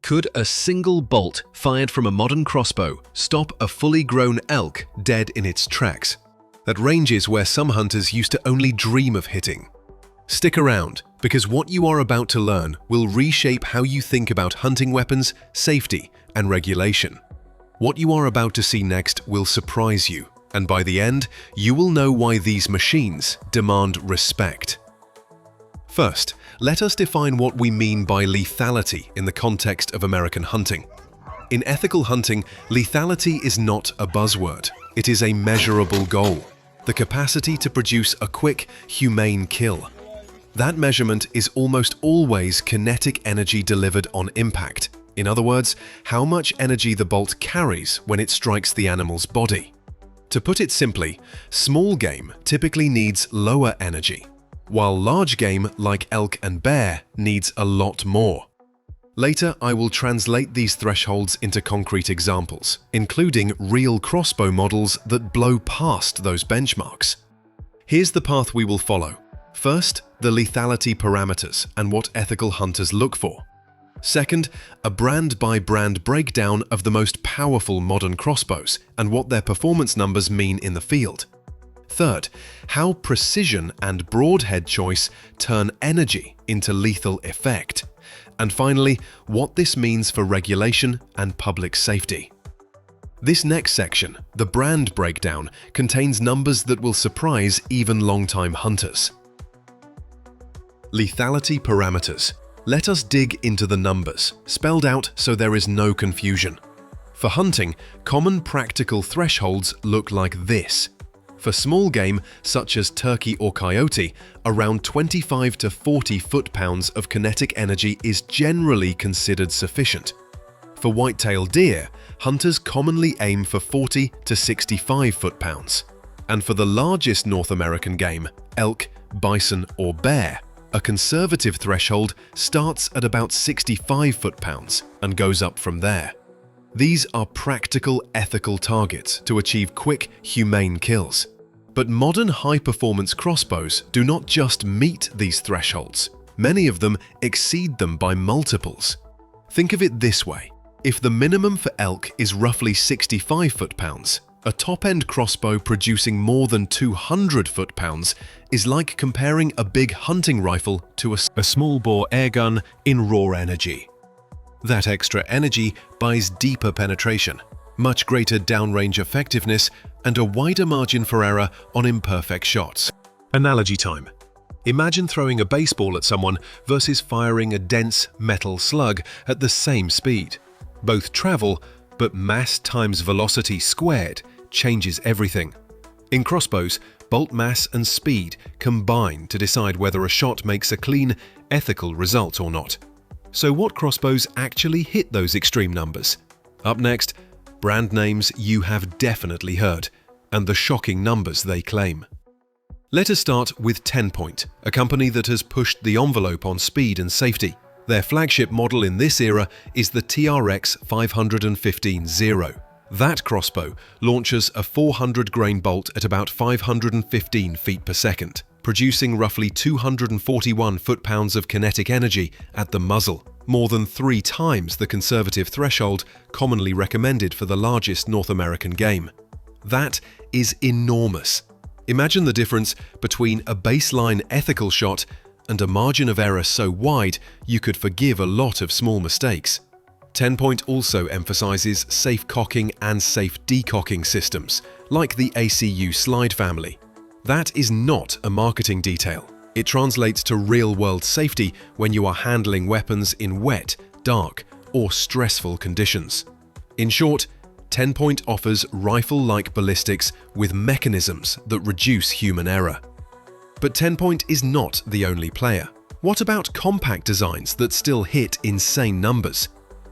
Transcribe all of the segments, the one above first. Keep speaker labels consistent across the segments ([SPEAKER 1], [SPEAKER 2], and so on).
[SPEAKER 1] Could a single bolt fired from a modern crossbow stop a fully grown elk dead in its tracks? At ranges where some hunters used to only dream of hitting. Stick around, because what you are about to learn will reshape how you think about hunting weapons, safety, and regulation. What you are about to see next will surprise you, and by the end, you will know why these machines demand respect. First, let us define what we mean by lethality in the context of American hunting. In ethical hunting, lethality is not a buzzword. It is a measurable goal, the capacity to produce a quick, humane kill. That measurement is almost always kinetic energy delivered on impact. In other words, how much energy the bolt carries when it strikes the animal's body. To put it simply, small game typically needs lower energy, while large game like elk and bear needs a lot more. Later, I will translate these thresholds into concrete examples, including real crossbow models that blow past those benchmarks. Here's the path we will follow. First, the lethality parameters and what ethical hunters look for. Second, a brand-by-brand breakdown of the most powerful modern crossbows and what their performance numbers mean in the field. Third, how precision and broadhead choice turn energy into lethal effect. And finally, what this means for regulation and public safety. This next section, the brand breakdown, contains numbers that will surprise even long-time hunters. Lethality parameters. Let us dig into the numbers, spelled out so there is no confusion. For hunting, common practical thresholds look like this. For small game, such as turkey or coyote, around 25 to 40 foot-pounds of kinetic energy is generally considered sufficient. For whitetail deer, hunters commonly aim for 40 to 65 foot-pounds. And for the largest North American game, elk, bison, or bear, a conservative threshold starts at about 65 foot-pounds and goes up from there. These are practical, ethical targets to achieve quick, humane kills. But modern high-performance crossbows do not just meet these thresholds. Many of them exceed them by multiples. Think of it this way. If the minimum for elk is roughly 65 foot-pounds, a top-end crossbow producing more than 200 foot-pounds is like comparing a big hunting rifle to a small-bore airgun in raw energy. That extra energy buys deeper penetration, much greater downrange effectiveness, and a wider margin for error on imperfect shots. Analogy time. Imagine throwing a baseball at someone versus firing a dense metal slug at the same speed. Both travel, but mass times velocity squared changes everything. In crossbows, bolt mass and speed combine to decide whether a shot makes a clean, ethical result or not. So what crossbows actually hit those extreme numbers? Up next, brand names you have definitely heard, and the shocking numbers they claim. Let us start with TenPoint, a company that has pushed the envelope on speed and safety. Their flagship model in this era is the TRX 515 Xero. That crossbow launches a 400-grain bolt at about 515 feet per second, producing roughly 241 foot-pounds of kinetic energy at the muzzle, more than 3 times the conservative threshold commonly recommended for the largest North American game. That is enormous. Imagine the difference between a baseline ethical shot and a margin of error so wide you could forgive a lot of small mistakes. TenPoint also emphasizes safe cocking and safe decocking systems, like the ACU slide family. That is not a marketing detail. It translates to real-world safety when you are handling weapons in wet, dark, or stressful conditions. In short, TenPoint offers rifle-like ballistics with mechanisms that reduce human error. But TenPoint is not the only player. What about compact designs that still hit insane numbers?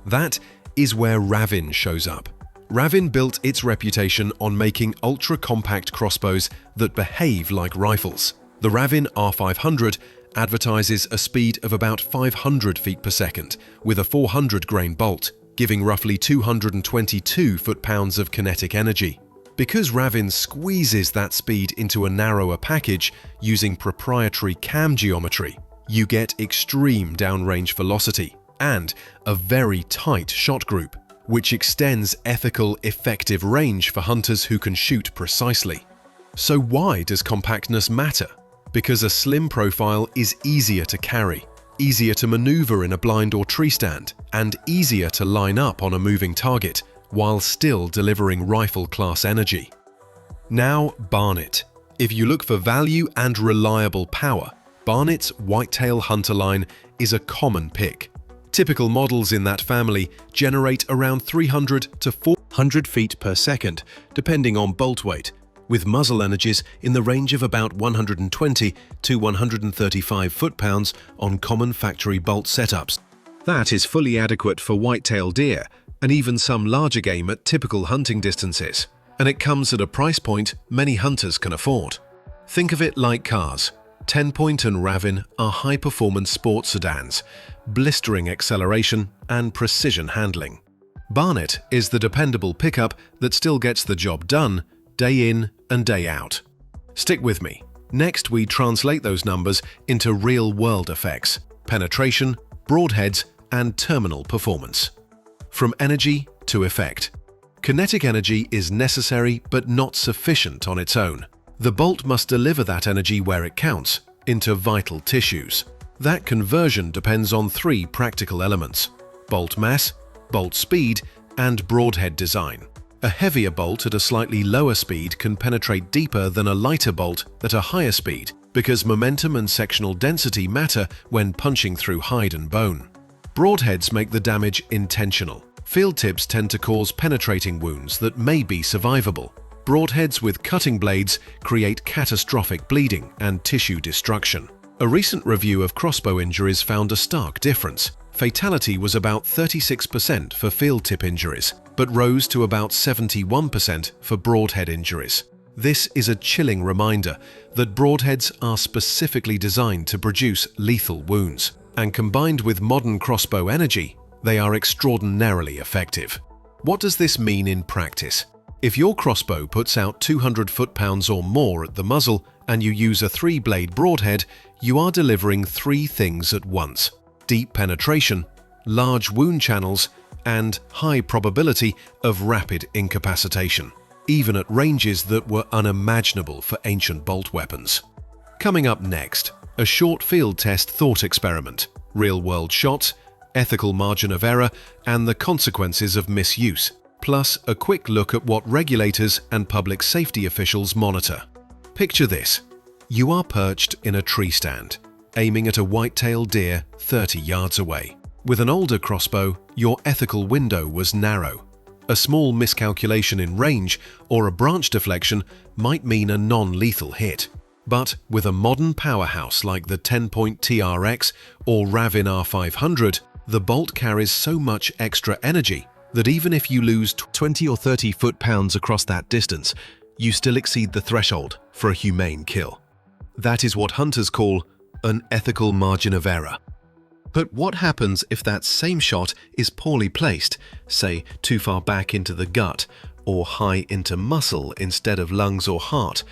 [SPEAKER 1] That is where Ravin shows up. Ravin built its reputation on making ultra-compact crossbows that behave like rifles. The Ravin R500 advertises a speed of about 500 feet per second with a 400-grain bolt, giving roughly 222 foot-pounds of kinetic energy. Because Ravin squeezes that speed into a narrower package using proprietary cam geometry, you get extreme downrange velocity and a very tight shot group, which extends ethical, effective range for hunters who can shoot precisely. So why does compactness matter? Because a slim profile is easier to carry, easier to maneuver in a blind or tree stand, and easier to line up on a moving target, while still delivering rifle-class energy. Now, Barnett. If you look for value and reliable power, Barnett's Whitetail hunter line is a common pick. Typical models in that family generate around 300 to 400 feet per second, depending on bolt weight, with muzzle energies in the range of about 120 to 135 foot-pounds on common factory bolt setups. That is fully adequate for whitetail deer and even some larger game at typical hunting distances, and it comes at a price point many hunters can afford. Think of it like cars. TenPoint and Ravin are high-performance sports sedans, blistering acceleration and precision handling. Barnett is the dependable pickup that still gets the job done day in and day out. Stick with me. Next, we translate those numbers into real-world effects, penetration, broadheads, and terminal performance. From energy to effect. Kinetic energy is necessary but not sufficient on its own. The bolt must deliver that energy where it counts, into vital tissues. That conversion depends on three practical elements: bolt mass, bolt speed, and broadhead design. A heavier bolt at a slightly lower speed can penetrate deeper than a lighter bolt at a higher speed because momentum and sectional density matter when punching through hide and bone. Broadheads make the damage intentional. Field tips tend to cause penetrating wounds that may be survivable. Broadheads with cutting blades create catastrophic bleeding and tissue destruction. A recent review of crossbow injuries found a stark difference. Fatality was about 36% for field tip injuries, but rose to about 71% for broadhead injuries. This is a chilling reminder that broadheads are specifically designed to produce lethal wounds, and combined with modern crossbow energy, they are extraordinarily effective. What does this mean in practice? If your crossbow puts out 200 foot-pounds or more at the muzzle and you use a 3-blade broadhead, you are delivering three things at once: deep penetration, large wound channels, and high probability of rapid incapacitation, even at ranges that were unimaginable for ancient bolt weapons. Coming up next, a short field test thought experiment, real-world shots, ethical margin of error, and the consequences of misuse, plus a quick look at what regulators and public safety officials monitor. Picture this. You are perched in a tree stand, aiming at a white-tailed deer 30 yards away. With an older crossbow, your ethical window was narrow. A small miscalculation in range or a branch deflection might mean a non-lethal hit. But with a modern powerhouse like the TenPoint TRX or Ravin R500, the bolt carries so much extra energy that even if you lose 20 or 30 foot-pounds across that distance, you still exceed the threshold for a humane kill. That is what hunters call an ethical margin of error. But what happens if that same shot is poorly placed, say too far back into the gut, or high into muscle instead of lungs or heart?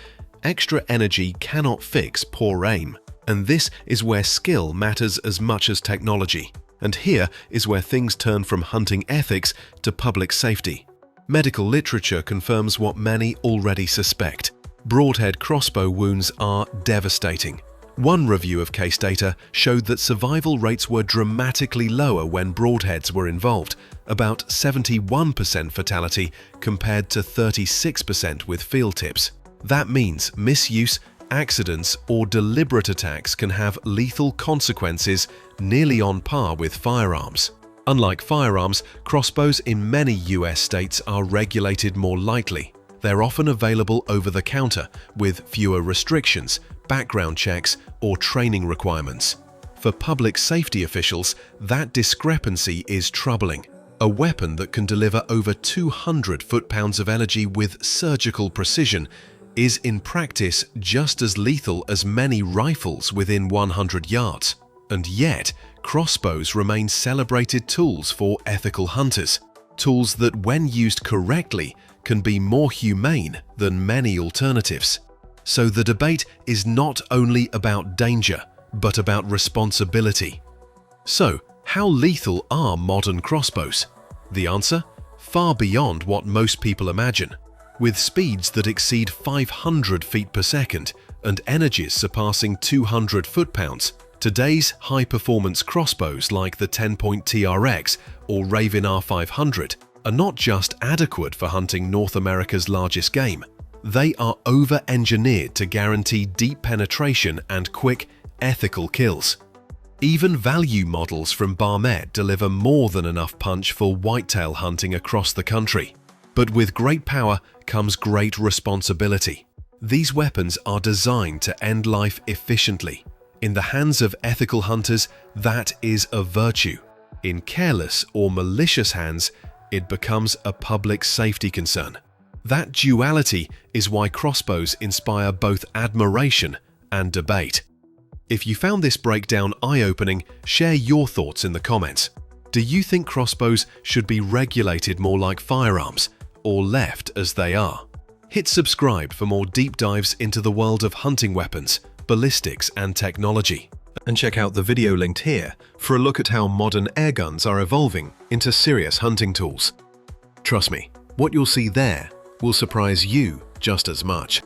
[SPEAKER 1] Extra energy cannot fix poor aim, and this is where skill matters as much as technology. And here is where things turn from hunting ethics to public safety. Medical literature confirms what many already suspect. Broadhead crossbow wounds are devastating. One review of case data showed that survival rates were dramatically lower when broadheads were involved, about 71% fatality compared to 36% with field tips. That means misuse, accidents, or deliberate attacks can have lethal consequences nearly on par with firearms. Unlike firearms, crossbows in many US states are regulated more lightly. They're often available over the counter with fewer restrictions, background checks, or training requirements. For public safety officials, that discrepancy is troubling. A weapon that can deliver over 200 foot-pounds of energy with surgical precision is in practice just as lethal as many rifles within 100 yards. And yet, crossbows remain celebrated tools for ethical hunters. Tools that, when used correctly, can be more humane than many alternatives. So the debate is not only about danger, but about responsibility. So, How lethal are modern crossbows? The answer? Far beyond what most people imagine. With speeds that exceed 500 feet per second and energies surpassing 200 foot-pounds, today's high-performance crossbows like the TenPoint TRX or Ravin R500 are not just adequate for hunting North America's largest game. They are over-engineered to guarantee deep penetration and quick, ethical kills. Even value models from Barnett deliver more than enough punch for whitetail hunting across the country. But with great power comes great responsibility. These weapons are designed to end life efficiently. In the hands of ethical hunters, that is a virtue. In careless or malicious hands, it becomes a public safety concern. That duality is why crossbows inspire both admiration and debate. If you found this breakdown eye-opening, share your thoughts in the comments. Do you think crossbows should be regulated more like firearms, or left as they are? Hit subscribe for more deep dives into the world of hunting weapons, ballistics, and technology. And check out the video linked here for a look at how modern airguns are evolving into serious hunting tools. Trust me, what you'll see there will surprise you just as much.